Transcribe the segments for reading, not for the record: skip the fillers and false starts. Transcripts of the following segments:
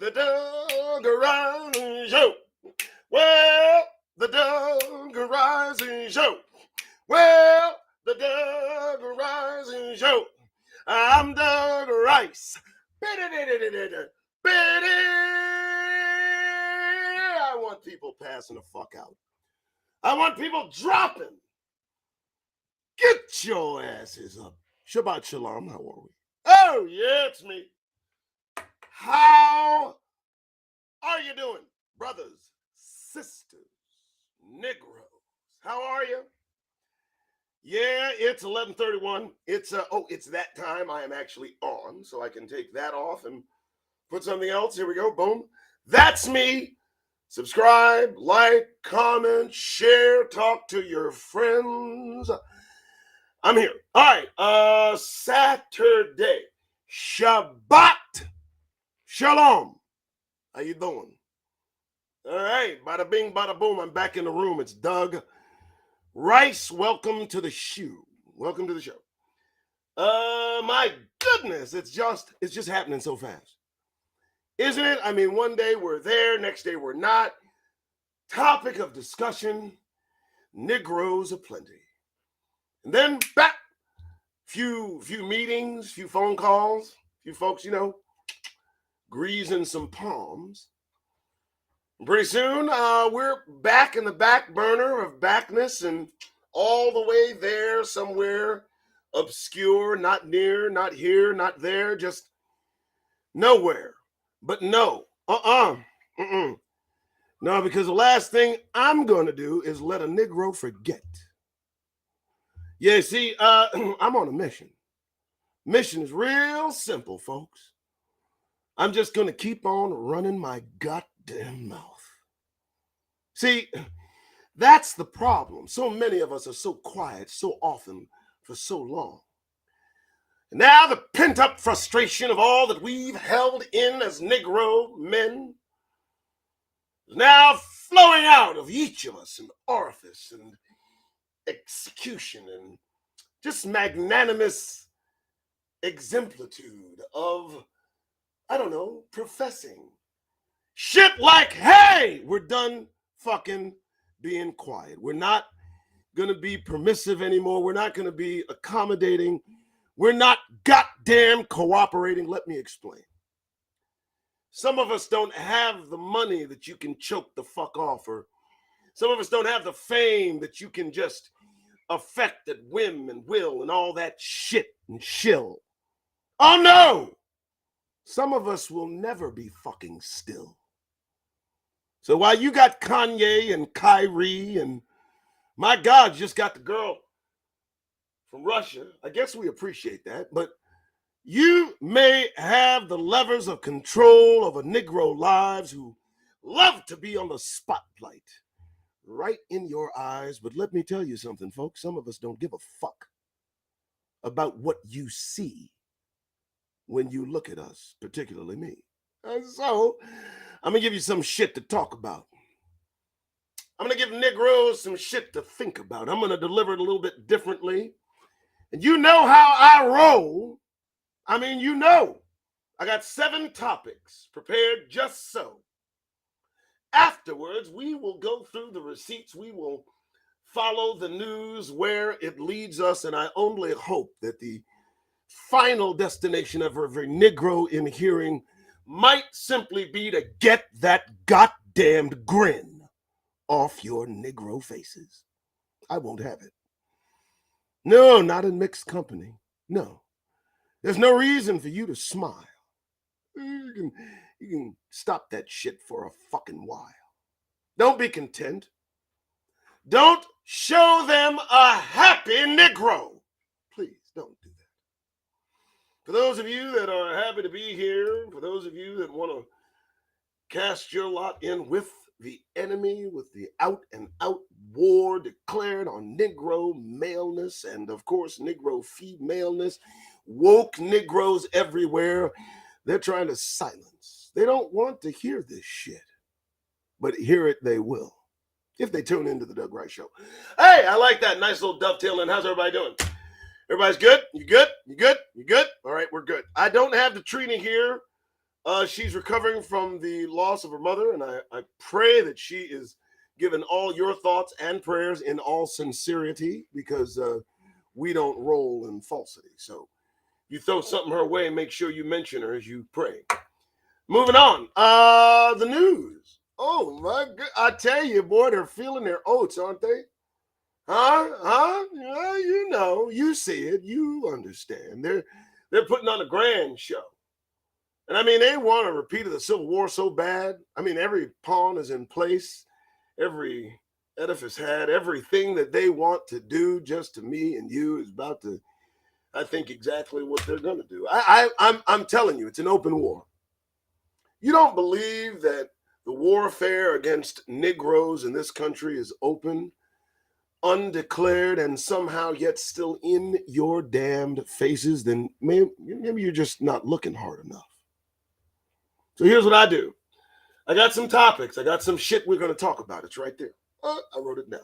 The Doug Rising Show. Well, the Doug Rising Show. Well, the Doug Rising Show. I'm Doug Rice. I want people passing the fuck out. I want people dropping. Get your asses up. Shabbat Shalom. How are we? Oh, yeah, it's me. How are you doing, brothers, sisters, Negroes? How are you? Yeah, it's 11:31. It's it's that time. I am actually on, so I can take that off and put something else. Here we go. Boom. That's me. Subscribe, like, comment, share, talk to your friends. I'm here. All right. Saturday. Shabbat Shalom. How you doing? All right. Bada bing, bada boom. I'm back in the room. It's Doug Rice. Welcome to the show. Welcome to the show. My goodness, it's just happening so fast. Isn't it? I mean, one day we're there, next day we're not. Topic of discussion, Negroes aplenty. And then back, few meetings, few phone calls, few folks, greasing some palms. And pretty soon, we're back in the back burner of backness and all the way there somewhere obscure, not near, not here, not there, just nowhere. But no, mm-mm. No, because the last thing I'm going to do is let a Negro forget. Yeah, see, I'm on a mission. Mission is real simple, folks. I'm just going to keep on running my goddamn mouth. See, that's the problem. So many of us are so quiet so often for so long. And now the pent-up frustration of all that we've held in as Negro men is now flowing out of each of us in orifice and execution and just magnanimous exemplitude of, I don't know, professing shit like, hey, we're done fucking being quiet. We're not going to be permissive anymore. We're not going to be accommodating. We're not goddamn cooperating. Let me explain. Some of us don't have the money that you can choke the fuck off, or some of us don't have the fame that you can just affect at whim and will and all that shit and shill. Oh no! Some of us will never be fucking still. So while you got Kanye and Kyrie and my God, just got the girl from Russia, I guess we appreciate that, but you may have the levers of control over Negro lives who love to be on the spotlight right in your eyes. But let me tell you something, folks. Some of us don't give a fuck about what you see when you look at us, particularly me. And so I'm going to give you some shit to talk about. I'm going to give Negroes some shit to think about. I'm going to deliver it a little bit differently. And you know how I roll. I mean, I got 7 topics prepared just so. Afterwards, we will go through the receipts. We will follow the news where it leads us. And I only hope that the final destination of every Negro in hearing might simply be to get that goddamned grin off your Negro faces. I won't have it. No, not in mixed company. No. There's no reason for you to smile. You can stop that shit for a fucking while. Don't be content. Don't show them a happy Negro. Please don't do that. For those of you that are happy to be here, for those of you that want to cast your lot in with the enemy, with the out and out war declared on Negro maleness and, of course, Negro femaleness, woke Negroes everywhere, they're trying to silence. They don't want to hear this shit, but hear it they will if they tune into the Doug Rice Show. Hey, I like that nice little dovetail in. How's everybody doing? Everybody's good? You good? You good? You good? All right, we're good. I don't have the Trina here. She's recovering from the loss of her mother, and I pray that she is given all your thoughts and prayers in all sincerity, because we don't roll in falsity. So you throw something her way, make sure you mention her as you pray. Moving on. The news. Oh, my God. I tell you, boy, they're feeling their oats, aren't they? Huh? Yeah, you know, you see it, you understand. They're putting on a grand show. And I mean, they want a repeat of the Civil War so bad. I mean, every pawn is in place. Every Edifice had everything that they want to do just to me and you is about to, I think, exactly what they're going to do. I'm telling you, it's an open war. You don't believe that the warfare against Negroes in this country is open, undeclared, and somehow yet still in your damned faces, then maybe you're just not looking hard enough. So here's what I do. I got some topics. I got some shit we're going to talk about. It's right there. I wrote it down.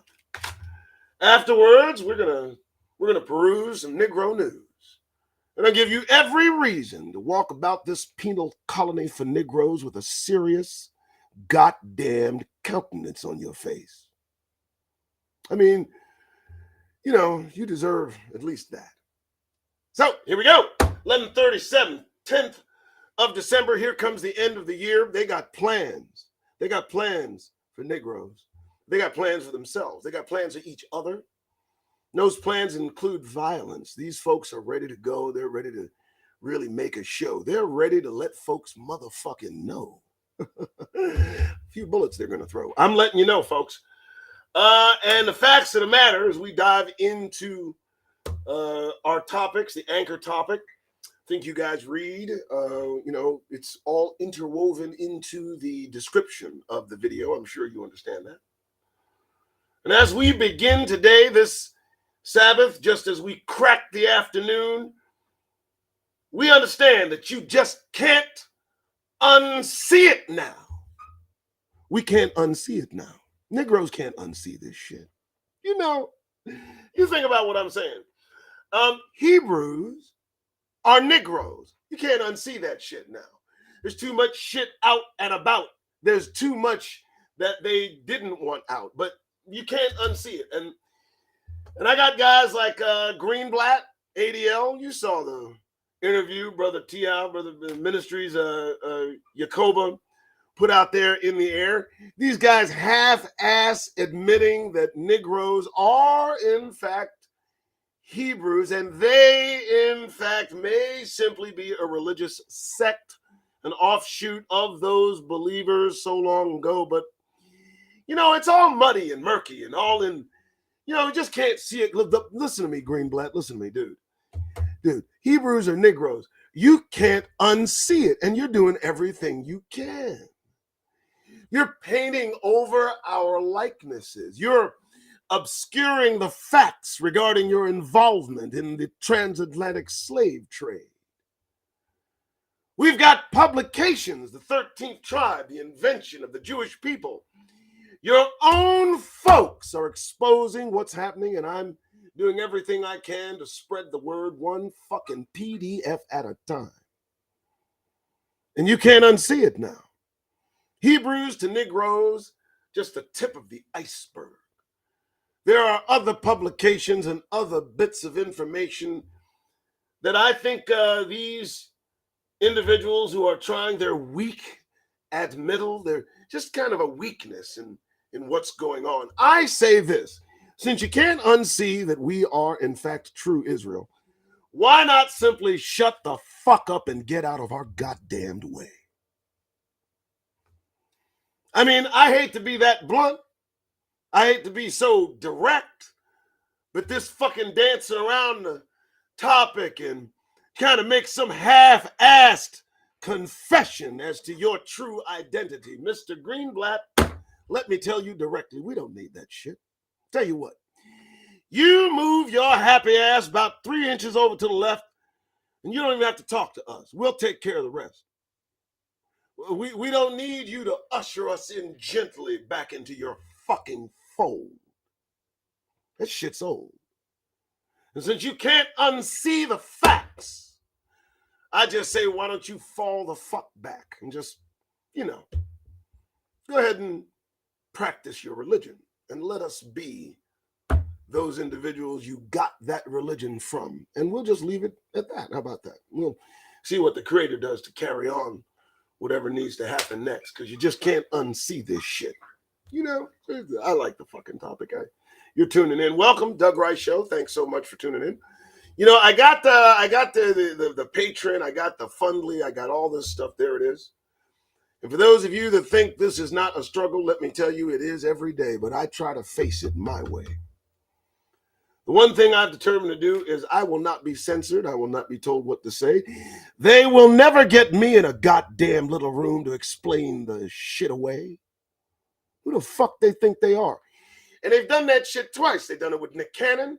Afterwards, we're gonna peruse some Negro news. And I'll give you every reason to walk about this penal colony for Negroes with a serious, goddamned countenance on your face. I mean, you know, you deserve at least that. So here we go. 11:37, 10th of December. Here comes the end of the year. They got plans. They got plans for Negroes. They got plans for themselves. They got plans for each other. And those plans include violence. These folks are ready to go. They're ready to really make a show. They're ready to let folks motherfucking know. A few bullets they're going to throw. I'm letting you know, folks. And the facts of the matter as we dive into our topics, the anchor topic. I think you guys read, it's all interwoven into the description of the video. I'm sure you understand that. And as we begin today, this Sabbath, just as we crack the afternoon, we understand that you just can't unsee it now. We can't unsee it now. Negroes can't unsee this shit. You know, you think about what I'm saying. Hebrews are Negroes. You can't unsee that shit now. There's too much shit out and about. There's too much that they didn't want out. But you can't unsee it. And I got guys like Greenblatt, ADL. You saw the interview, Brother T.I., Brother Ministries, Yacoba put out there in the air. These guys half-ass admitting that Negroes are, in fact, Hebrews, and they, in fact, may simply be a religious sect, an offshoot of those believers so long ago. But you know, it's all muddy and murky and all in, you just can't see it. Listen to me, Greenblatt. Listen to me, dude. Dude, Hebrews are Negroes. You can't unsee it, and you're doing everything you can. You're painting over our likenesses. You're obscuring the facts regarding your involvement in the transatlantic slave trade. We've got publications, the 13th tribe, the invention of the Jewish people. Your own folks are exposing what's happening, and I'm doing everything I can to spread the word one fucking PDF at a time. And you can't unsee it now. Hebrews to Negroes, just the tip of the iceberg. There are other publications and other bits of information that I think these individuals who are trying, they're weak at middle. They're just kind of a weakness in what's going on. I say this, since you can't unsee that we are, in fact, true Israel, why not simply shut the fuck up and get out of our goddamned way? I mean, I hate to be that blunt. I hate to be so direct, but this fucking dancing around the topic and kind of make some half-assed confession as to your true identity. Mr. Greenblatt, let me tell you directly, we don't need that shit. Tell you what, you move your happy ass about 3 inches over to the left, and you don't even have to talk to us. We'll take care of the rest. We don't need you to usher us in gently back into your fucking fold. That shit's old. And since you can't unsee the facts, I just say, why don't you fall the fuck back and just, go ahead and practice your religion and let us be those individuals you got that religion from. And we'll just leave it at that. How about that? We'll see what the Creator does to carry on whatever needs to happen next, because you just can't unsee this shit. I like the fucking topic. You're tuning in. Welcome, Doug Rice Show. Thanks so much for tuning in. I got the Patreon, I got the Fundly, I got all this stuff. There it is. And for those of you that think this is not a struggle, let me tell you, it is every day, but I try to face it my way. The one thing I've determined to do is I will not be censored. I will not be told what to say. They will never get me in a goddamn little room to explain the shit away. Who the fuck they think they are? And they've done that shit twice. They've done it with Nick Cannon.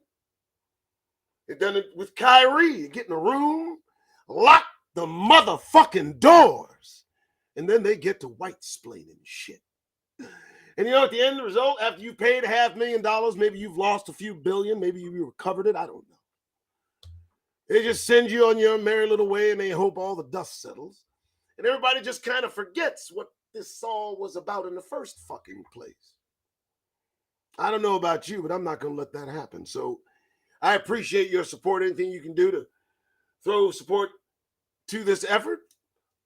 They've done it with Kyrie. You get in a room, lock the motherfucking doors, and then they get to white-splaining shit. And you know, at the end of the result, after you paid $500,000, maybe you've lost a few billion, maybe you recovered it, I don't know. They just send you on your merry little way and they hope all the dust settles. And everybody just kind of forgets what this all was about in the first fucking place. I don't know about you, but I'm not going to let that happen. So I appreciate your support. Anything you can do to throw support to this effort,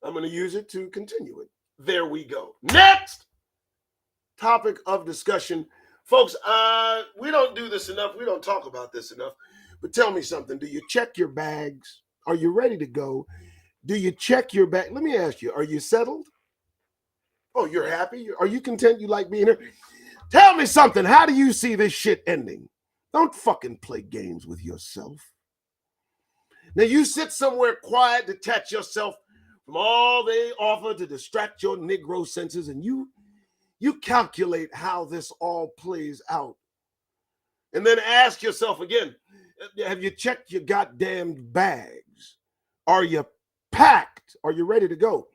I'm going to use it to continue it. There we go. Next topic of discussion. Folks, we don't do this enough. We don't talk about this enough. But tell me something. Do you check your bags? Are you ready to go? Do you check your bag? Let me ask you, are you settled? Oh, you're happy? Are you content? You like being here? Tell me something. How do you see this shit ending? Don't fucking play games with yourself. Now, you sit somewhere quiet, detach yourself from all they offer to distract your Negro senses, and you calculate how this all plays out. And then ask yourself again, have you checked your goddamn bags? Are you packed? Are you ready to go?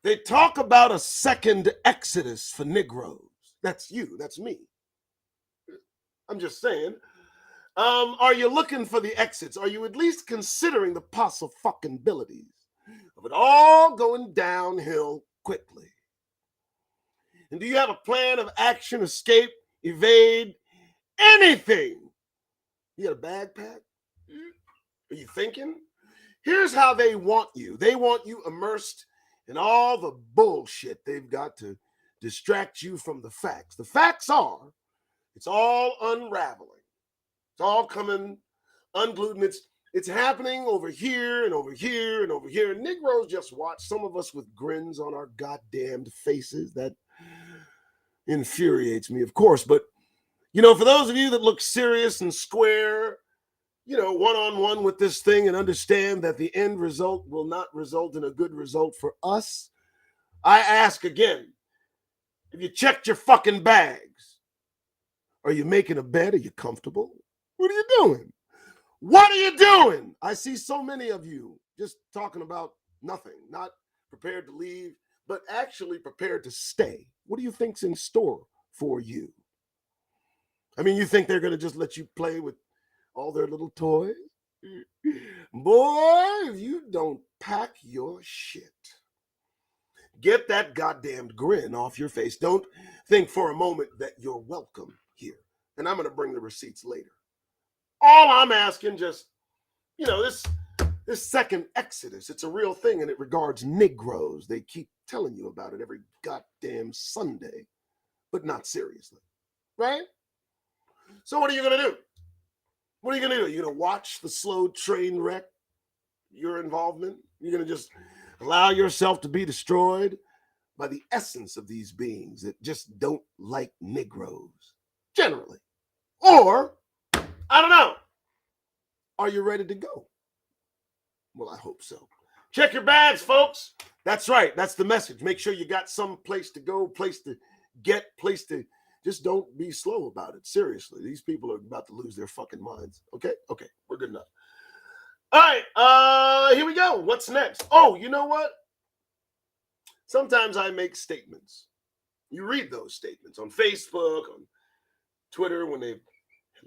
They talk about a second exodus for Negroes. That's you. That's me. I'm just saying. Are you looking for the exits? Are you at least considering the possibilities of it all going downhill quickly? And do you have a plan of action, escape, evade, anything? You got a bag pack? Are you thinking? Here's how they want you. They want you immersed in all the bullshit they've got to distract you from the facts. The facts are, it's all unraveling. It's all coming unglued, and it's happening over here and over here and over here. And Negroes just watch, some of us with grins on our goddamn faces. That infuriates me, of course. But, you know, for those of you that look serious and square, you know, one-on-one with this thing and understand that the end result will not result in a good result for us, I ask again, have you checked your fucking bags? Are you making a bed? Are you comfortable? What are you doing? What are you doing? I see so many of you just talking about nothing, not prepared to leave, but actually prepared to stay. What do you think's in store for you? I mean, you think they're going to just let you play with all their little toys? Boy, if you don't pack your shit, get that goddamn grin off your face. Don't think for a moment that you're welcome here. And I'm going to bring the receipts later. All I'm asking, just, you know, this second exodus, it's a real thing, and it regards Negroes. They keep telling you about it every goddamn Sunday, but not seriously, right? So what are you going to do? What are you going to do? You're going to watch the slow train wreck, your involvement? You're going to just allow yourself to be destroyed by the essence of these beings that just don't like Negroes, generally? Or, I don't know, are you ready to go? Well, I hope so. Check your bags, folks. That's right. That's the message. Make sure you got some place to go, place to get, place to... Just don't be slow about it. Seriously, these people are about to lose their fucking minds. Okay, we're good enough. All right, here we go. What's next? Oh, you know what? Sometimes I make statements. You read those statements on Facebook, on Twitter, when they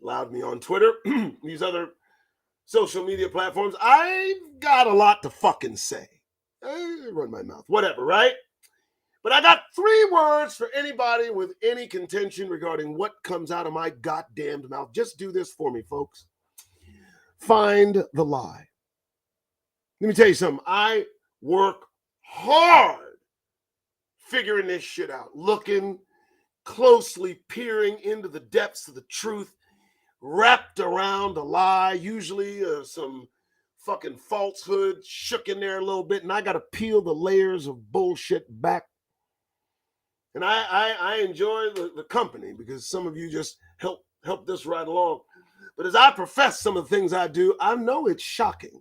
allowed me on Twitter, these other social media platforms. I've got a lot to fucking say. I run my mouth, whatever, right? But I got 3 words for anybody with any contention regarding what comes out of my goddamned mouth. Just do this for me, folks. Find the lie. Let me tell you something. I work hard figuring this shit out, looking closely, peering into the depths of the truth, wrapped around a lie, usually some fucking falsehood shook in there a little bit, and I got to peel the layers of bullshit back. And I enjoy the company because some of you just help this right along. But as I profess some of the things I do, I know it's shocking.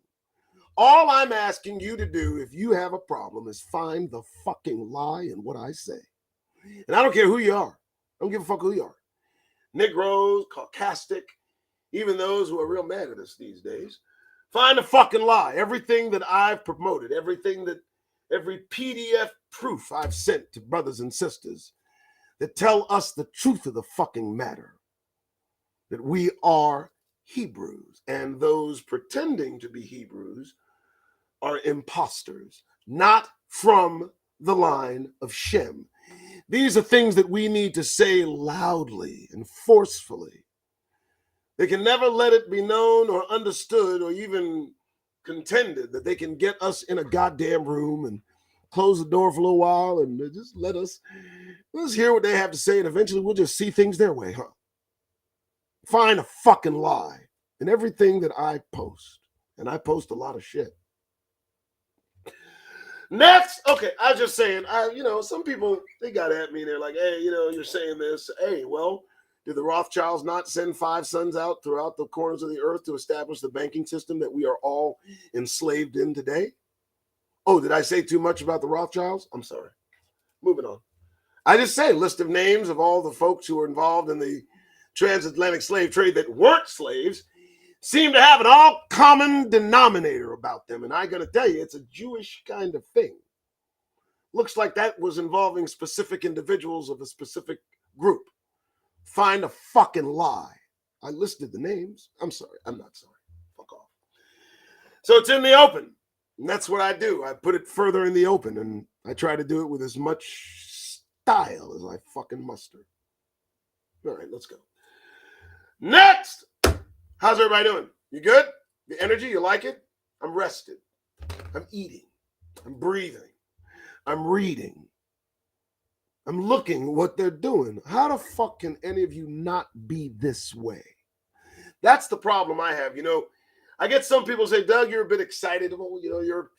All I'm asking you to do, if you have a problem, is find the fucking lie in what I say. And I don't care who you are. I don't give a fuck who you are. Negroes, Caucasic, even those who are real mad at us these days. Find the fucking lie. Everything that I've promoted, every PDF proof I've sent to brothers and sisters that tell us the truth of the fucking matter, that we are Hebrews, and those pretending to be Hebrews are imposters, not from the line of Shem. These are things that we need to say loudly and forcefully. They can never let it be known or understood or even contended that they can get us in a goddamn room and close the door for a little while and just let's hear what they have to say, and eventually we'll just see things their way, huh? Find a fucking lie in everything that I post, and I post a lot of shit. Next, okay, I was just saying, some people, they got at me, they're like, hey, you're saying this. Hey, well, did the Rothschilds not send 5 sons out throughout the corners of the earth to establish the banking system that we are all enslaved in today? Oh, did I say too much about the Rothschilds? I'm sorry. Moving on. I just say a list of names of all the folks who were involved in the transatlantic slave trade that weren't slaves seem to have an all common denominator about them. And I got to tell you, it's a Jewish kind of thing. Looks like that was involving specific individuals of a specific group. Find a fucking lie. I listed the names. I'm sorry. I'm not sorry. Fuck off. So it's in the open. And that's what I do. I put it further in the open, and I try to do it with as much style as I fucking muster. All right, let's go. Next. How's everybody doing? You good? The energy, you like it? I'm rested. I'm eating. I'm breathing. I'm reading. I'm looking at what they're doing. How the fuck can any of you not be this way? That's the problem I have. I get some people say, Doug, you're a bit excitable. You're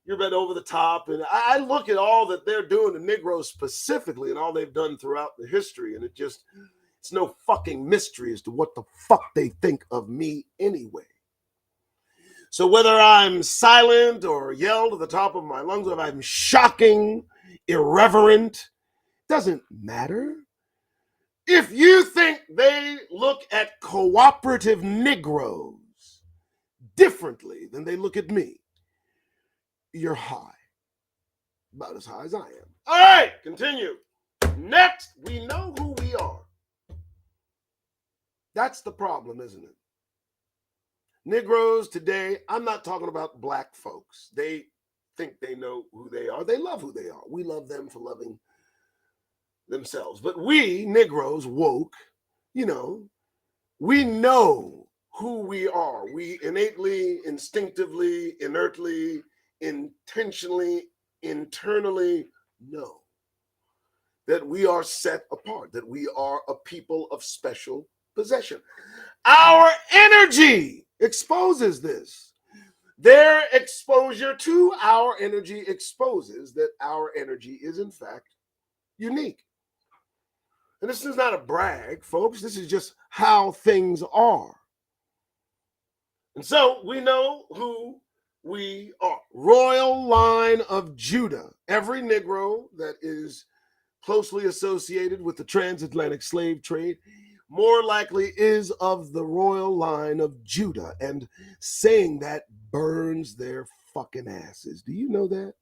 a bit over the top. And I look at all that they're doing to Negroes specifically and all they've done throughout the history. And it's no fucking mystery as to what the fuck they think of me anyway. So whether I'm silent or yell to the top of my lungs, whether I'm shocking, irreverent, doesn't matter. If you think they look at cooperative Negroes differently than they look at me, you're high. About as high as I am. All right, continue. Next, we know who we are. That's the problem, isn't it? Negroes today, I'm not talking about black folks. They think they know who they are. They love who they are. We love them for loving themselves. But we, Negroes, woke, we know who we are. We innately, instinctively, inertly, intentionally, internally know that we are set apart, that we are a people of special possession. Our energy exposes this. Their exposure to our energy exposes that our energy is, in fact, unique. And this is not a brag, folks. This is just how things are. And so we know who we are. Royal line of Judah. Every Negro that is closely associated with the transatlantic slave trade more likely is of the royal line of Judah. And saying that burns their fucking asses. Do you know that?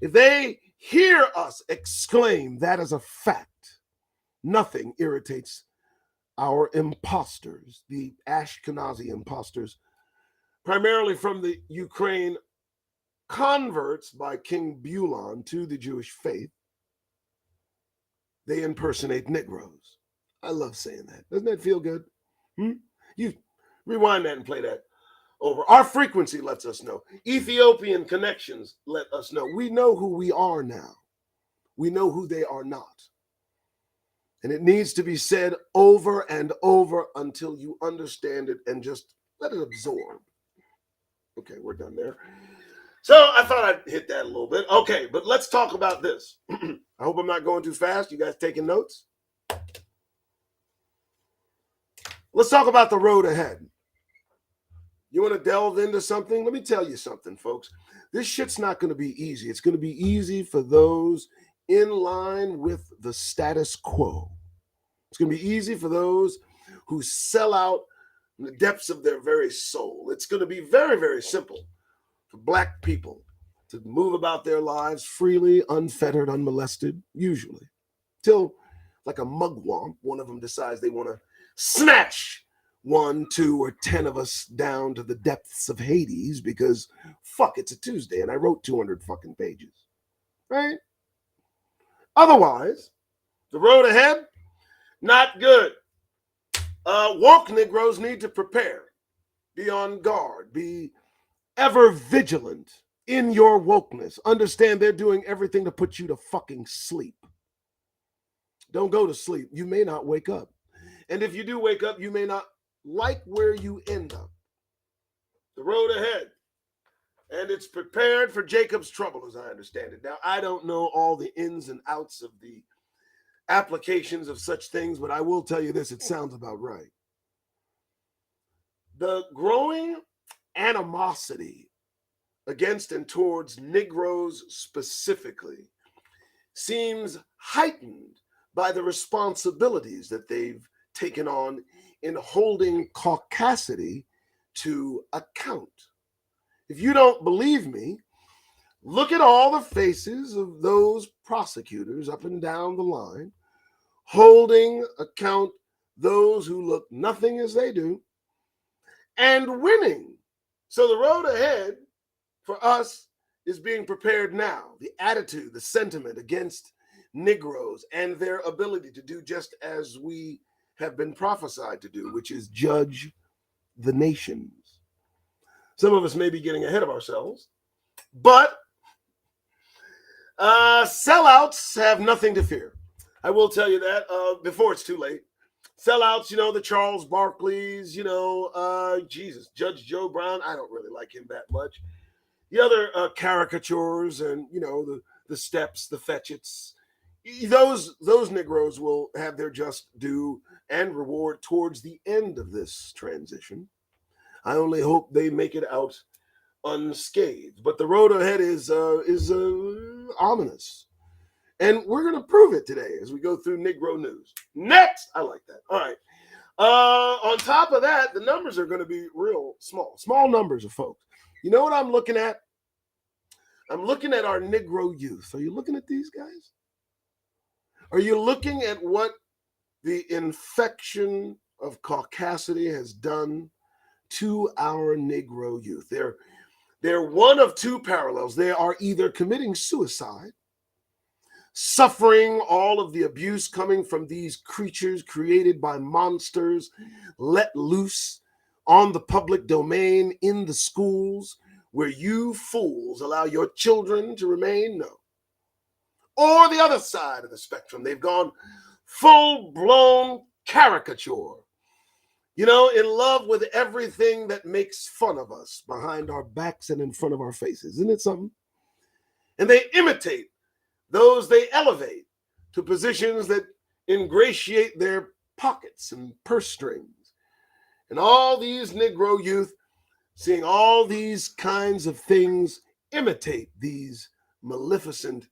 If they hear us exclaim that is a fact, nothing irritates our imposters, the Ashkenazi imposters, primarily from the Ukraine converts by King Bulan to the Jewish faith. They impersonate Negroes. I love saying that. Doesn't that feel good? You rewind that and play that over. Our frequency lets us know. Ethiopian connections let us know. We know who we are now. We know who they are not. And it needs to be said over and over until you understand it and just let it absorb. Okay, we're done there. So I thought I'd hit that a little bit. Okay, but let's talk about this. I hope I'm not going too fast. You guys taking notes? Let's talk about the road ahead. You want to delve into something? Let me tell you something, folks. This shit's not going to be easy. It's going to be easy for those in line with the status quo. It's going to be easy for those who sell out in the depths of their very soul. It's going to be very, very simple for Black people to move about their lives freely, unfettered, unmolested, usually, till like a mugwump, one of them decides they want to snatch 1, 2, or 10 of us down to the depths of Hades because, fuck, it's a Tuesday and I wrote 200 fucking pages, right? Otherwise, the road ahead, not good. Woke Negroes need to prepare, be on guard, be ever vigilant in your wokeness. Understand they're doing everything to put you to fucking sleep. Don't go to sleep. You may not wake up. And if you do wake up, you may not like where you end up. The road ahead. And it's prepared for Jacob's trouble, as I understand it. Now, I don't know all the ins and outs of the applications of such things, but I will tell you this, it sounds about right. The growing animosity against and towards Negroes specifically seems heightened by the responsibilities that they've taken on in holding caucasity to account. If you don't believe me, look at all the faces of those prosecutors up and down the line, holding account those who look nothing as they do, and winning. So the road ahead for us is being prepared now. The attitude, the sentiment against Negroes and their ability to do just as we have been prophesied to do, which is judge the nations. Some of us may be getting ahead of ourselves, but sellouts have nothing to fear. I will tell you that before it's too late. Sellouts, the Charles Barkleys, Jesus, Judge Joe Brown. I don't really like him that much. The other caricatures and, the Steps, the Fetchits, those Negroes will have their just due and reward towards the end of this transition. I only hope they make it out unscathed. But the road ahead is ominous. And we're going to prove it today as we go through Negro news. Next! I like that. All right. On top of that, the numbers are going to be real small. Small numbers of folks. You know what I'm looking at? I'm looking at our Negro youth. Are you looking at these guys? Are you looking at what the infection of caucasity has done to our Negro youth? They're one of two parallels. They are either committing suicide, suffering all of the abuse coming from these creatures created by monsters let loose on the public domain in the schools where you fools allow your children to remain? No. Or the other side of the spectrum, they've gone full-blown caricature, in love with everything that makes fun of us behind our backs and in front of our faces. Isn't it something? And they imitate those they elevate to positions that ingratiate their pockets and purse strings. And all these Negro youth, seeing all these kinds of things, imitate these maleficent,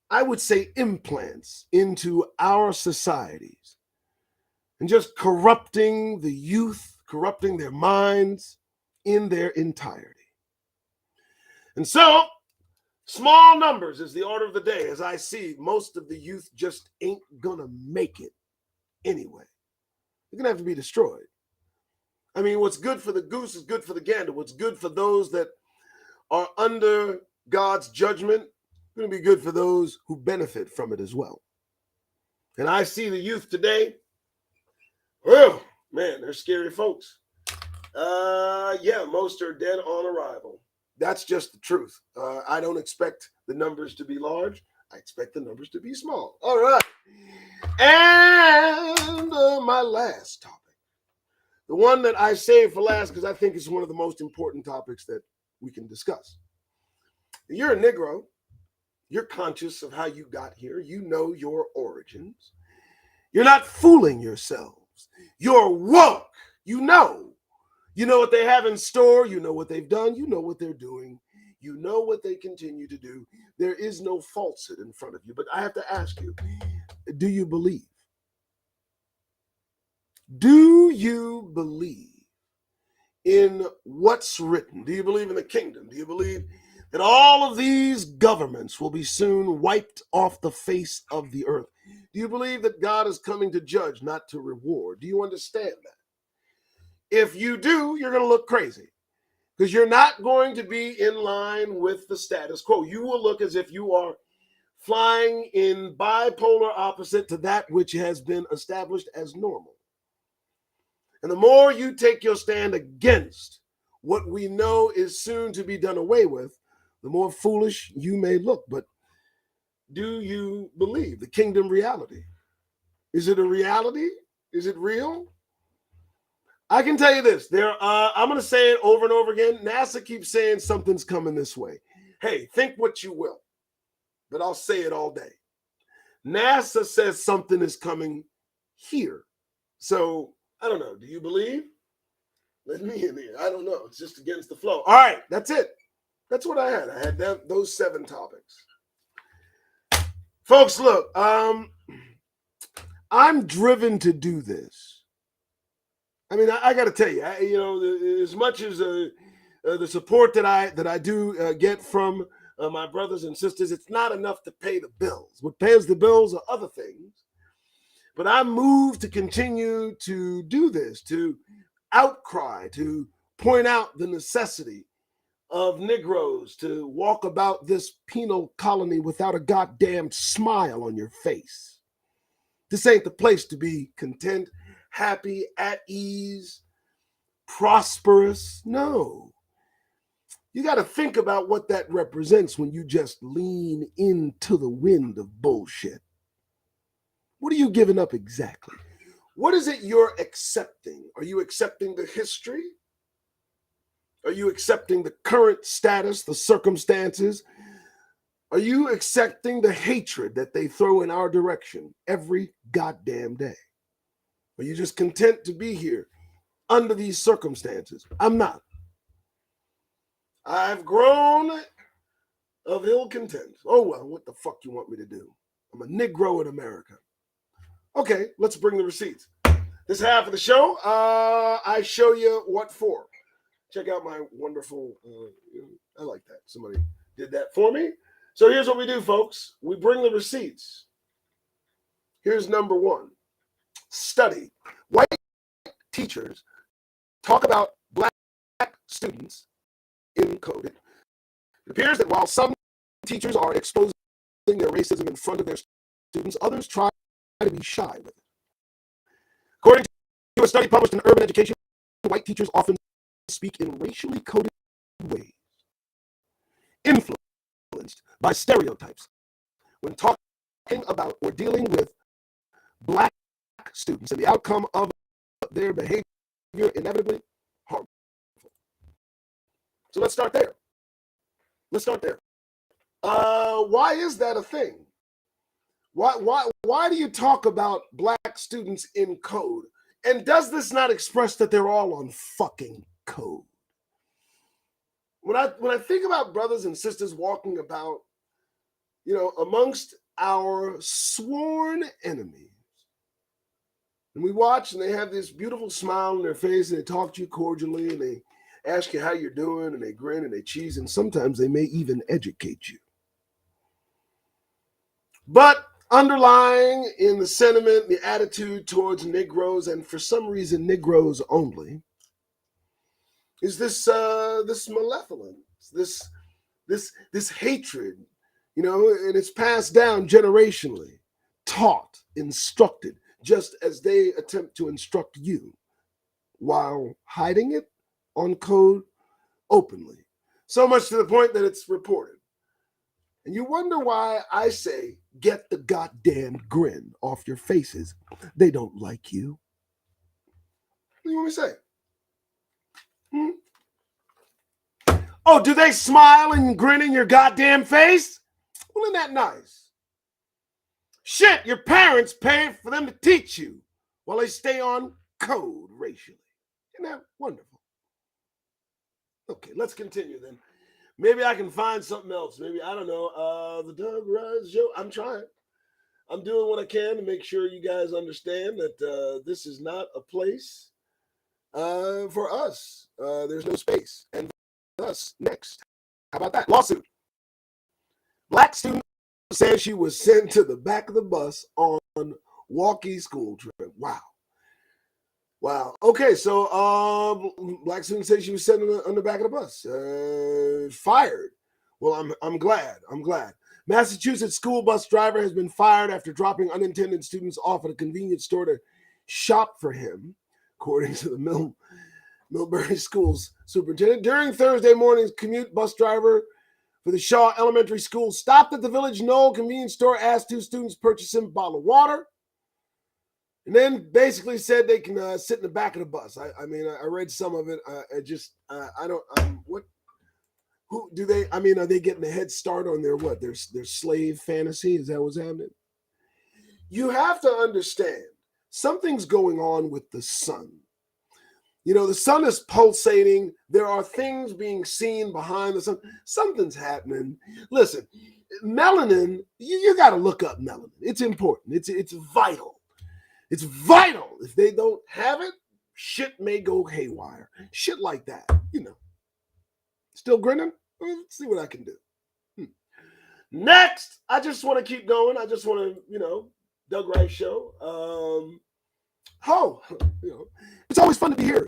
I would say, implants into our societies and just corrupting the youth, corrupting their minds in their entirety. And so, small numbers is the order of the day. As I see, most of the youth just ain't gonna make it anyway. They're gonna have to be destroyed. I mean, what's good for the goose is good for the gander. What's good for those that are under God's judgment is going to be good for those who benefit from it as well. And I see the youth today. Oh, man, they're scary folks. Most are dead on arrival. That's just the truth. I don't expect the numbers to be large. I expect the numbers to be small. All right. And my last topic, the one that I saved for last because I think it's one of the most important topics that we can discuss. You're a Negro. You're conscious of how you got here. You know your origins. You're not fooling yourselves. You're woke. You know. You know what they have in store. You know what they've done. You know what they're doing. You know what they continue to do. There is no falsehood in front of you. But I have to ask you, do you believe? Do you believe in what's written? Do you believe in the kingdom? Do you believe that all of these governments will be soon wiped off the face of the earth? Do you believe that God is coming to judge, not to reward? Do you understand that? If you do, you're going to look crazy because you're not going to be in line with the status quo. You will look as if you are flying in bipolar opposite to that which has been established as normal. And the more you take your stand against what we know is soon to be done away with, the more foolish you may look. But do you believe the kingdom reality? Is it a reality? Is it real? I can tell you this. I'm going to say it over and over again. NASA keeps saying something's coming this way. Hey, think what you will, but I'll say it all day. NASA says something is coming here. So I don't know. Do you believe? Let me in here. I don't know. It's just against the flow. All right, that's it. That's what I had. I had those 7 topics. Folks, look, I'm driven to do this. I mean, I got to tell you, as much as the support that I do get from my brothers and sisters, it's not enough to pay the bills. What pays the bills are other things. But I'm moved to continue to do this, to outcry, to point out the necessity of Negroes to walk about this penal colony without a goddamn smile on your face. This ain't the place to be content, happy, at ease, prosperous. No. You got to think about what that represents when you just lean into the wind of bullshit. What are you giving up exactly? What is it you're accepting? Are you accepting the history? Are you accepting the current status, the circumstances? Are you accepting the hatred that they throw in our direction every goddamn day? Are you just content to be here under these circumstances? I'm not. I've grown of ill content. Oh, well, what the fuck you want me to do? I'm a Negro in America. Okay, let's bring the receipts. This half of the show, I show you what for. Check out my wonderful, I like that. Somebody did that for me. So here's what we do, folks. We bring the receipts. Here's number 1. Study. White teachers talk about black students in code. It appears that while some teachers are exposing their racism in front of their students, others try to be shy with it. According to a study published in Urban Education, white teachers often speak in racially coded ways, influenced by stereotypes when talking about or dealing with black students, and the outcome of their behavior inevitably harmful. So let's start there. Why is that a thing? Why do you talk about black students in code? And does this not express that they're all on fucking code? When I think about brothers and sisters walking about, amongst our sworn enemies, and we watch and they have this beautiful smile on their face and they talk to you cordially and they ask you how you're doing and they grin and they cheese and sometimes they may even educate you. But underlying in the sentiment, the attitude towards Negroes, and for some reason Negroes only, is this malevolence, this hatred, and it's passed down generationally, taught, instructed, just as they attempt to instruct you, while hiding it on code openly. So much to the point that it's reported. And you wonder why I say, get the goddamn grin off your faces. They don't like you. What do you want me to say? Oh, do they smile and grin in your goddamn face? Well, isn't that nice? Shit, your parents pay for them to teach you while they stay on code racially. Isn't that wonderful? Okay, let's continue then. Maybe I can find something else. Maybe, I don't know, the Doug Rise Show. I'm trying. I'm doing what I can to make sure you guys understand that this is not a place for us. There's no space. And us next. How about that? Lawsuit. Black student says she was sent to the back of the bus on walkie school trip. Wow. Wow. Okay, so black student says she was sent on the back of the bus. Fired. Well, I'm glad. I'm glad. Massachusetts school bus driver has been fired after dropping unintended students off at a convenience store to shop for him, according to the Millbury Schools superintendent. During Thursday morning's commute, bus driver for the Shaw Elementary School stopped at the Village Knoll convenience store, asked two students to purchase him a bottle of water, and then basically said they can sit in the back of the bus. I mean, I read some of it. I don't. What? Who do they? I mean, are they getting a head start on their what? Their slave fantasy? Is that what's happening? You have to understand something's going on with the sun. You know, the sun is pulsating. There are things being seen behind the sun. Something's happening. Listen, melanin. You got to look up melanin. It's important. It's vital. It's vital. If they don't have it, shit may go haywire. Shit like that, you know. Still grinning? Let's see what I can do. Next, I just want to keep going. I just want to, you know, Doug Rice Show. You know, it's always fun to be here in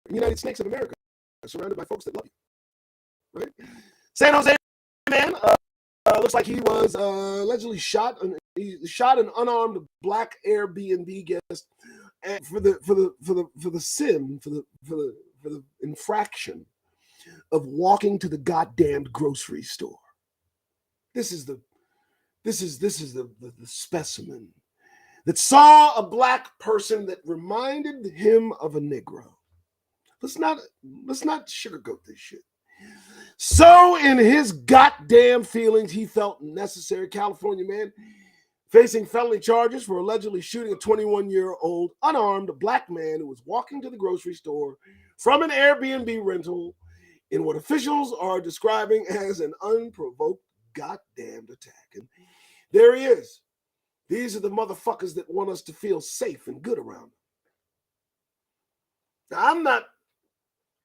the United States of America, surrounded by folks that love you. Right? San Jose man looks like he was allegedly shot. He shot an unarmed black Airbnb guest for the infraction of walking to the goddamned grocery store. This is the specimen that saw a black person that reminded him of a Negro. Let's not sugarcoat this shit. So in his goddamn feelings, he felt necessary. California man facing felony charges for allegedly shooting a 21-year-old unarmed black man who was walking to the grocery store from an Airbnb rental in what officials are describing as an unprovoked goddamned attack. And there he is. These are the motherfuckers that want us to feel safe and good around them. Now, I'm not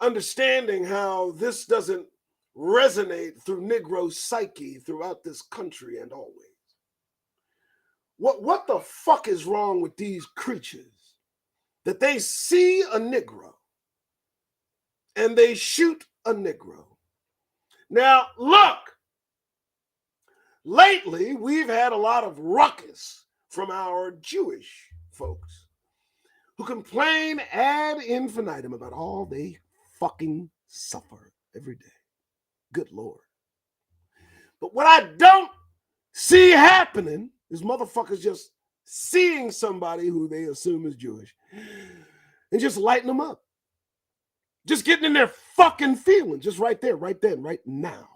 understanding how this doesn't resonate through Negro psyche throughout this country and always. What the fuck is wrong with these creatures that they see a Negro and they shoot a Negro? Now, look, lately we've had a lot of ruckus from our Jewish folks who complain ad infinitum about all they fucking suffer every day. Good Lord. But what I don't see happening is motherfuckers just seeing somebody who they assume is Jewish and just lighting them up. Just getting in their fucking feelings, just right there, right then, right now.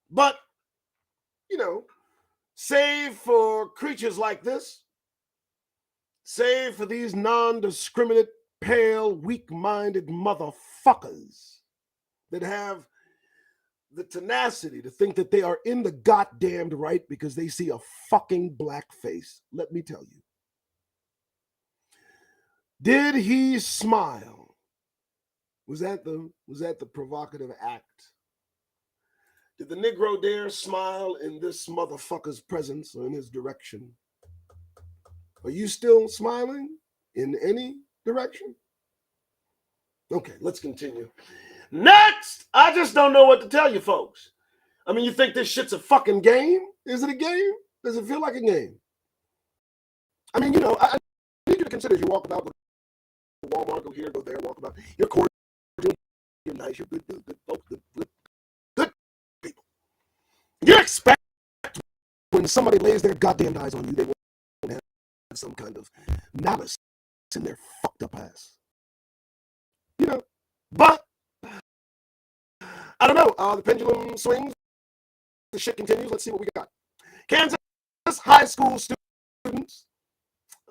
But, you know, save for creatures like this, save for these non-discriminate, pale, weak-minded motherfuckers that have the tenacity to think that they are in the goddamned right because they see a fucking black face. Let me tell you. Did he smile? Was that the provocative act? Did the Negro dare smile in this motherfucker's presence or in his direction? Are you still smiling in any direction? Okay, let's continue. Next, I just don't know what to tell you folks. I mean, you think this shit's a fucking game? Is it a game? Does it feel like a game? I mean, you know, I need you to consider as you walk about, go to Walmart, go here, go there, walk about. You're cordial, you're nice, you're good folks, good people. You expect when somebody lays their goddamn eyes on you, they won't have some kind of malice in their fucked up ass. You know, but I don't know. The pendulum swings. The shit continues. Let's see what we got. Kansas high school students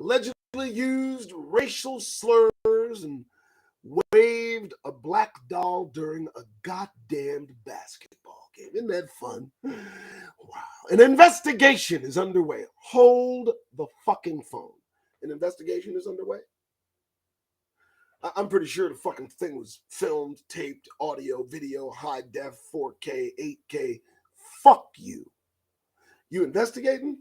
allegedly used racial slurs and waved a black doll during a goddamned basketball game. Isn't that fun? Wow. An investigation is underway. Hold the fucking phone. An investigation is underway. I'm pretty sure the fucking thing was filmed, taped, audio, video, high def, 4K, 8K. Fuck you. You investigating?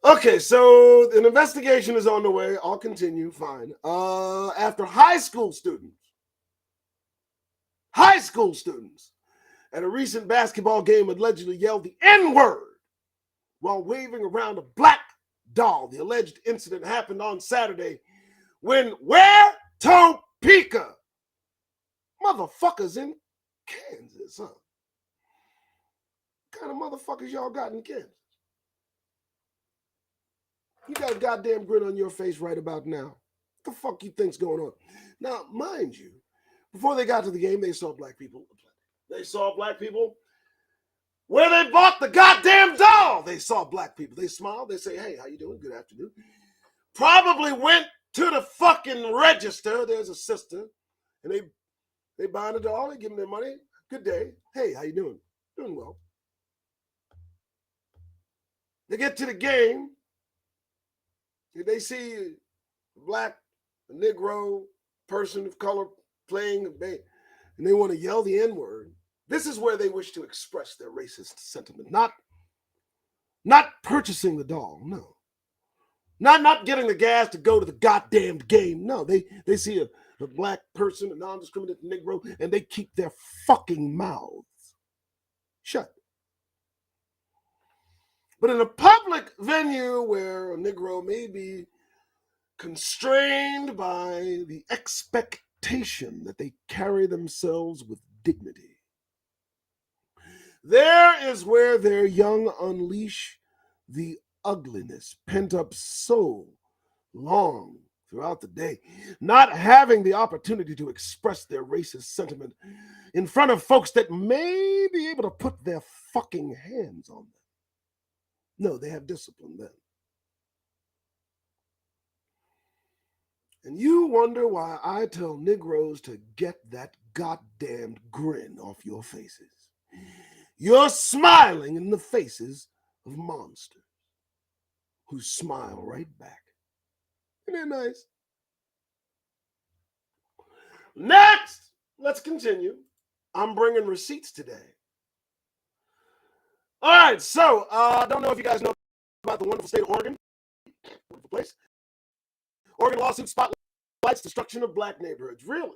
Okay, so an investigation is on the way. I'll continue. Fine. After high school students at a recent basketball game allegedly yelled the N-word while waving around a black doll. The alleged incident happened on Saturday when where? Topeka. Motherfuckers in Kansas, huh? What kind of motherfuckers y'all got in Kansas? You got a goddamn grin on your face right about now. What the fuck you think's going on? Now, mind you, before they got to the game, they saw black people. They saw black people where they bought the goddamn doll. They saw black people. They smiled. They say, hey, how you doing? Good afternoon. Probably went to the fucking register. There's a sister. And they buy the doll. They give them their money. Good day. Hey, how you doing? Doing well. They get to the game. They see a black, a Negro, person of color playing, and they want to yell the N-word. This is where they wish to express their racist sentiment. Not purchasing the doll, no. Not getting the gas to go to the goddamn game, no. They see a black person, a non-discriminate Negro, and they keep their fucking mouths shut. But in a public venue where a Negro may be constrained by the expectation that they carry themselves with dignity, there is where their young unleash the ugliness pent up so long throughout the day, not having the opportunity to express their racist sentiment in front of folks that may be able to put their fucking hands on them. No, they have discipline then. And you wonder why I tell Negroes to get that goddamned grin off your faces. You're smiling in the faces of monsters who smile right back. Isn't that nice? Next, let's continue. I'm bringing receipts today. All right, so I don't know if you guys know about the wonderful state of Oregon. Wonderful place. Oregon lawsuit spotlights destruction of black neighborhoods. Really?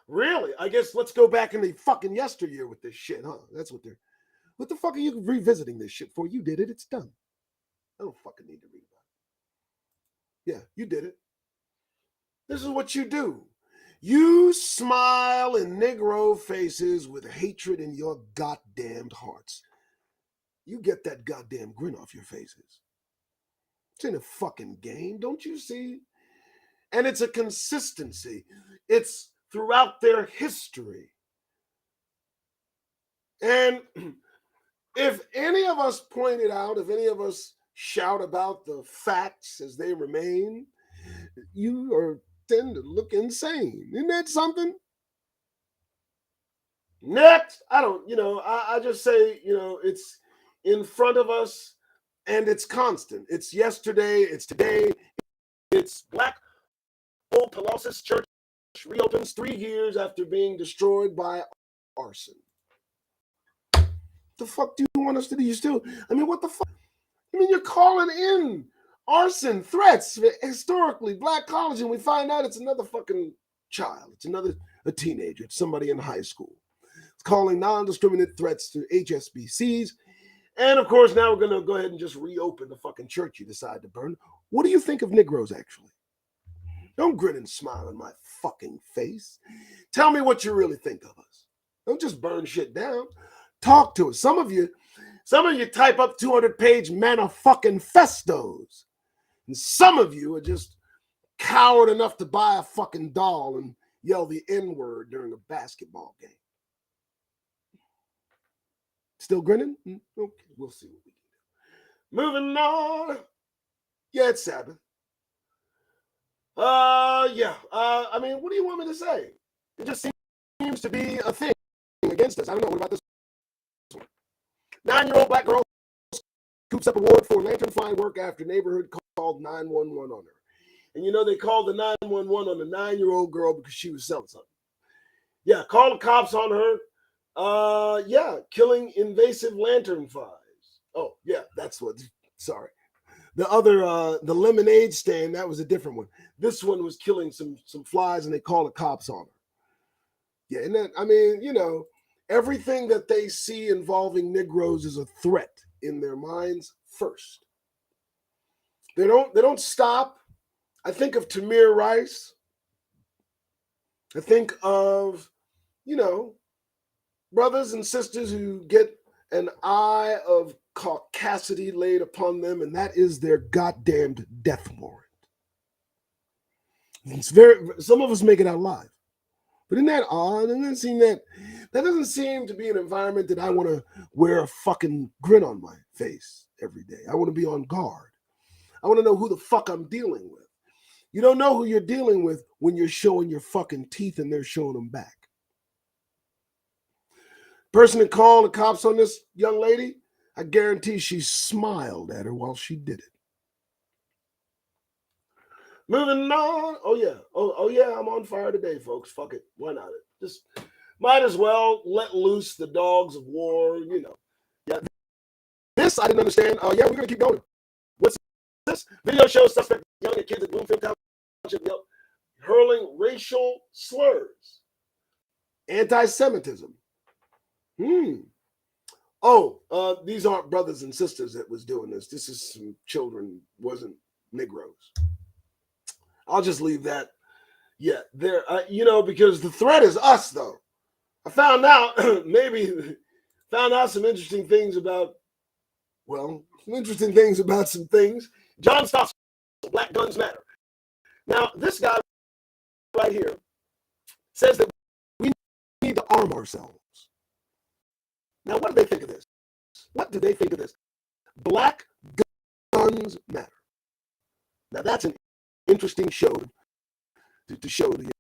Really? I guess let's go back in the fucking yesteryear with this shit, huh? That's what they're... What the fuck are you revisiting this shit for? You did it. It's done. I don't fucking need to read about it. Yeah, you did it. This is what you do. You smile in Negro faces with hatred in your goddamned hearts. You get that goddamn grin off your faces. It's in a fucking game, don't you see? And it's a consistency. It's throughout their history. And if any of us point it out, if any of us shout about the facts as they remain, you are tend to look insane. Isn't that something? Next, I just say, it's in front of us and it's constant. It's yesterday, it's today, it's Black Old Colossus Church reopens 3 years after being destroyed by arson. The fuck do you want us to do? What the fuck? You're calling in arson threats historically black college, and we find out it's another fucking child. It's a teenager. It's somebody in high school. It's calling non-discriminate threats to HSBCs. And of course, now we're going to go ahead and just reopen the fucking church you decide to burn. What do you think of Negroes, actually? Don't grin and smile in my fucking face. Tell me what you really think of us. Don't just burn shit down. Talk to us. Some of you type up 200-page manifestos. And some of you are just coward enough to buy a fucking doll and yell the N-word during a basketball game. Still grinning? Okay, we'll see what we can do. Moving on. Yeah, it's Sabbath. Yeah. I mean, what do you want me to say? It just seems to be a thing against us. I don't know. What about this one? 9-year-old black girl scoops up award for lantern flying work after neighborhood called 911 on her. And you know, they called the 911 on the 9-year-old girl because she was selling something. Yeah, call the cops on her. Yeah, killing invasive lanternflies. Oh, yeah, that's what. Sorry. The other, the lemonade stand, that was a different one. This one was killing some flies, and they called the cops on her. Yeah, and then, I mean, you know, everything that they see involving Negroes is a threat in their minds first. They don't stop. I think of Tamir Rice. I think of, you know, brothers and sisters who get an eye of caucasity laid upon them, and that is their goddamned death warrant. It's some of us make it out alive. But isn't that odd? That doesn't seem to be an environment that I want to wear a fucking grin on my face every day. I want to be on guard. I want to know who the fuck I'm dealing with. You don't know who you're dealing with when you're showing your fucking teeth and they're showing them back. Person that called the cops on this young lady, I guarantee she smiled at her while she did it. Moving on. Oh yeah. Oh yeah, I'm on fire today, folks. Fuck it. Why not? Just might as well let loose the dogs of war, you know. Yeah. This I didn't understand. Yeah, we're gonna keep going. What's this? Video shows suspect yelling at kids at Bloomfield Township hurling racial slurs. Anti-Semitism. Oh, these aren't brothers and sisters that was doing this. This is some children, wasn't Negroes. I'll just leave that. Yeah, there. You know, because the threat is us, though. I found out some interesting things about. Well, some interesting things about some things. John Stossel, Black Guns Matter. Now, this guy right here says that we need to arm ourselves. Now, what do they think of this? What do they think of this? Black Guns Matter. Now, that's an interesting show to show the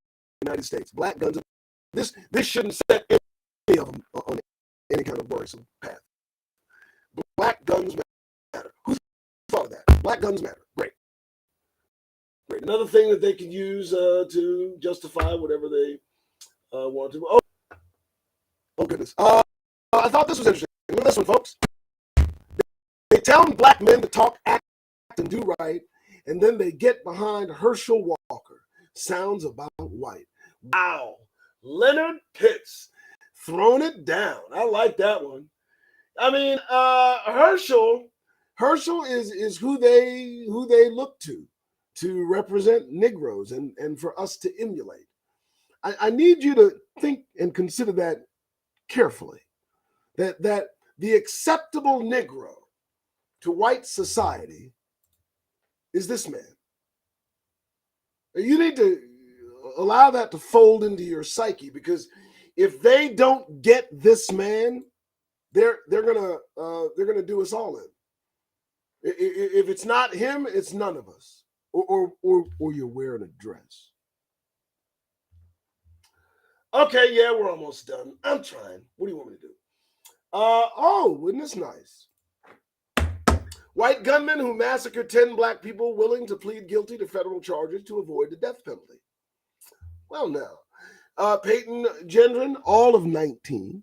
United States. Black guns. This shouldn't set any of them on any kind of worrisome path. Black guns matter. Who thought of that? Black guns matter. Great. Another thing that they could use to justify whatever they want to. Oh goodness. I thought this was interesting. Look at this one, folks. They tell black men to talk, act, and do right, and then they get behind Herschel Walker. Sounds about white. Wow. Leonard Pitts throwing it down. I like that one. I mean, Herschel is who they look to represent Negroes and for us to emulate. I need you to think and consider that carefully. That the acceptable Negro to white society is this man. You need to allow that to fold into your psyche, because if they don't get this man, they're gonna do us all in. If it's not him, it's none of us. Or you're wearing a dress. Okay, yeah, we're almost done. I'm trying. What do you want me to do? Isn't this nice? White gunmen who massacred 10 black people willing to plead guilty to federal charges to avoid the death penalty. Well, now, Peyton Gendron, all of 19,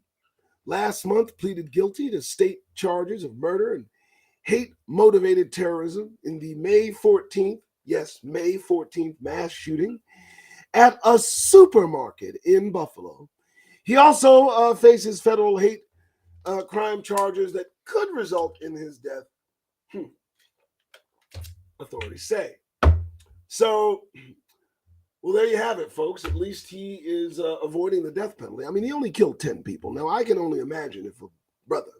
last month pleaded guilty to state charges of murder and hate-motivated terrorism in the May 14th mass shooting at a supermarket in Buffalo. He also faces federal hate crime charges that could result in his death, authorities say. So, well, there you have it, folks. At least he is avoiding the death penalty. I mean, he only killed 10 people. Now, I can only imagine if a brother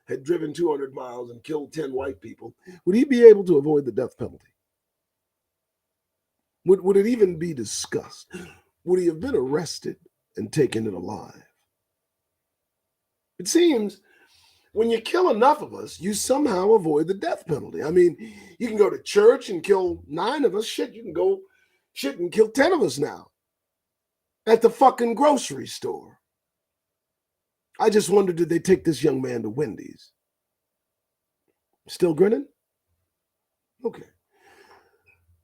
had driven 200 miles and killed 10 white people, would he be able to avoid the death penalty? Would it even be discussed? Would he have been arrested and taken in alive? It seems when you kill enough of us, you somehow avoid the death penalty. I mean, you can go to church and kill 9 of us. Shit, you can go and kill 10 of us now at the fucking grocery store. I just wonder, did they take this young man to Wendy's? Still grinning? Okay.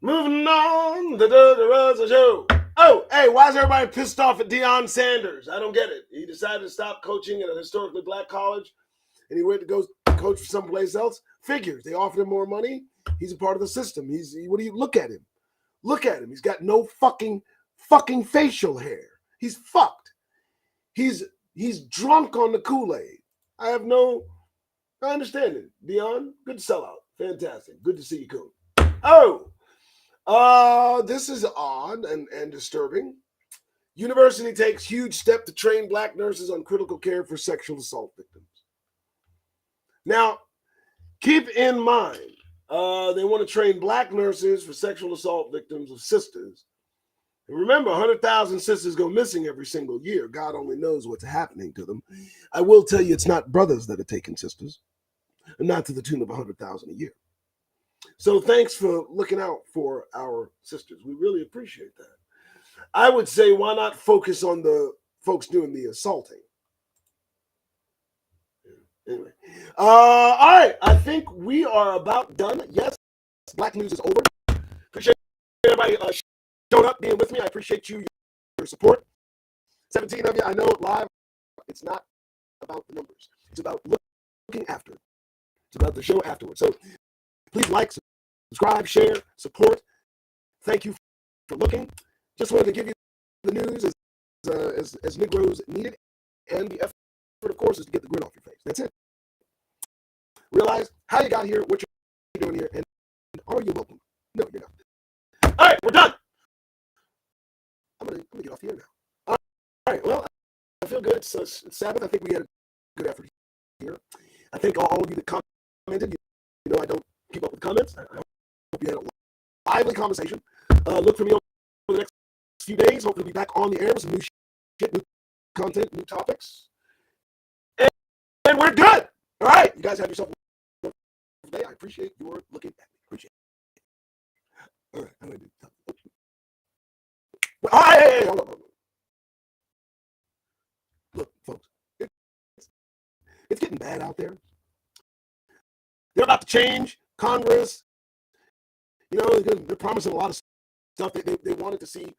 Moving on, the Doug Show. Oh, hey, why is everybody pissed off at Deion Sanders? I don't get it. He decided to stop coaching at a historically black college, and he went to go coach for someplace else. Figures. They offered him more money. He's a part of the system. What do you look at him? Look at him. He's got no fucking facial hair. He's fucked. He's drunk on the Kool-Aid. I understand it. Deion, good sellout. Fantastic. Good to see you, cool. This is odd and disturbing. University takes huge step to train black nurses on critical care for sexual assault victims. Now, keep in mind, they want to train black nurses for sexual assault victims of sisters. And remember, 100,000 sisters go missing every single year. God only knows what's happening to them. I will tell you, it's not brothers that are taking sisters, and not to the tune of 100,000 a year. So thanks for looking out for our sisters. We really appreciate that. I would say, why not focus on the folks doing the assaulting? Anyway, all right. I think we are about done. Yes, Black News is over. Appreciate everybody showing up, being with me. I appreciate your support. 17 of you. I know it live. It's not about the numbers. It's about looking after it. It's about the show afterwards. So please like, subscribe, share, support. Thank you for looking. Just wanted to give you the news as Negroes need it, and the effort, of course, is to get the grin off your face. That's it. Realize how you got here, what you're doing here, and are you welcome? No, you're not. All right, we're done. I'm gonna get off the air now. All right, well, I feel good. It's Sabbath. I think we had a good effort here. I thank all of you that commented. You know I don't keep up with comments. I hope you had a lively conversation. Look for me over the next few days. Hopefully, be back on the air with some new shit, new content, new topics. And we're good. All right, you guys have yourself a wonderful day. I appreciate your looking at me. Appreciate it. All right, I'm gonna do something. Well, hey, hold on. Look, folks, it's getting bad out there. They're about to change Congress. You know, they're promising a lot of stuff. They wanted to see,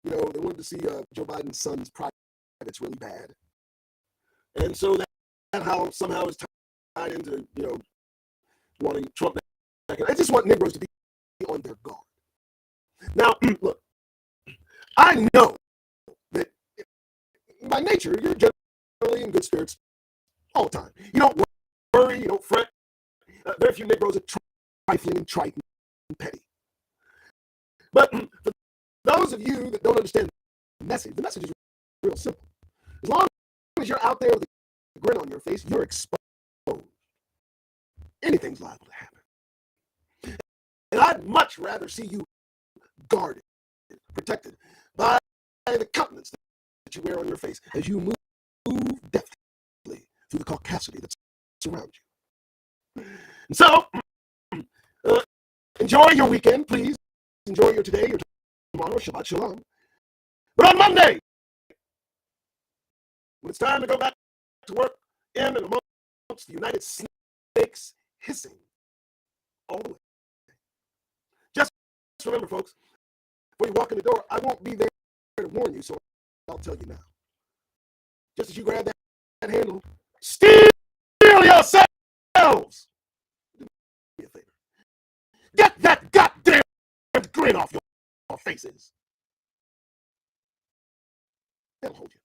you know, they wanted to see Joe Biden's son's privates really bad. And so that somehow is tied into, you know, wanting Trump back. I just want Negroes to be on their guard. Now, look, I know that by nature, you're generally in good spirits all the time. You don't worry, you don't fret. Very few Negroes are trifling and trite and petty. But for those of you that don't understand the message is real simple. As long as you're out there with a grin on your face, you're exposed. Anything's liable to happen. And I'd much rather see you guarded, protected by the countenance that you wear on your face as you move deftly through the caucasity that surrounds you. And so, enjoy your weekend, please. Enjoy your today, your tomorrow, Shabbat Shalom. But on Monday, when it's time to go back to work in and amongst the United Snakes hissing all the way. Just remember, folks, before you walk in the door, I won't be there to warn you, so I'll tell you now. Just as you grab that handle, steal yourselves. Do me a favor. Get that goddamn grin off your faces. They'll hold you.